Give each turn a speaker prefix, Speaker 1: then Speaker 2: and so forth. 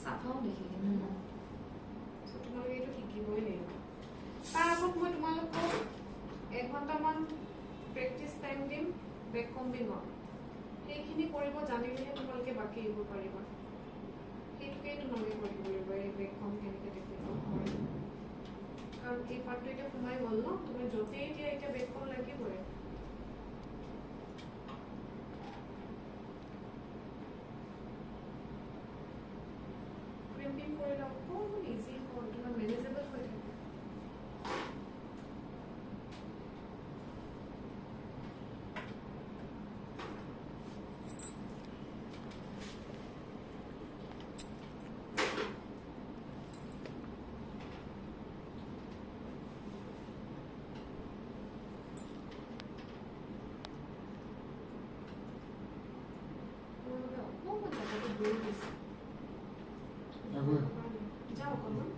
Speaker 1: চাফাও দেখি কিন্তু তোমালোকে এইটো শিকিবই লাগিব তাৰ আগত মই তোমালোকক 1 ঘণ্টামান প্ৰেক্টিচ টাইম দিম বেক কম্বিঙৰ সেইখিনি কৰিব জানিলেহে তোমালোকে বাকী এইবোৰ পাৰিবা সেইটোকেই তোমালোকে কৰিব লাগিব এই বেক কম কেনেকৈ টেকনিক কৰে কাৰণ এই পাৰ্টটো এতিয়া সোমাই গ'ল ন তুমি য'তেই এতিয়া বেক কম লাগিবই ক্ৰিম্পিং কৰিলে অকণমান ইজি হয় তোমাৰ মেনেজেবল হৈ থাকে অকণমান জাগাটো দূৰ দিছে যাওক অকণমান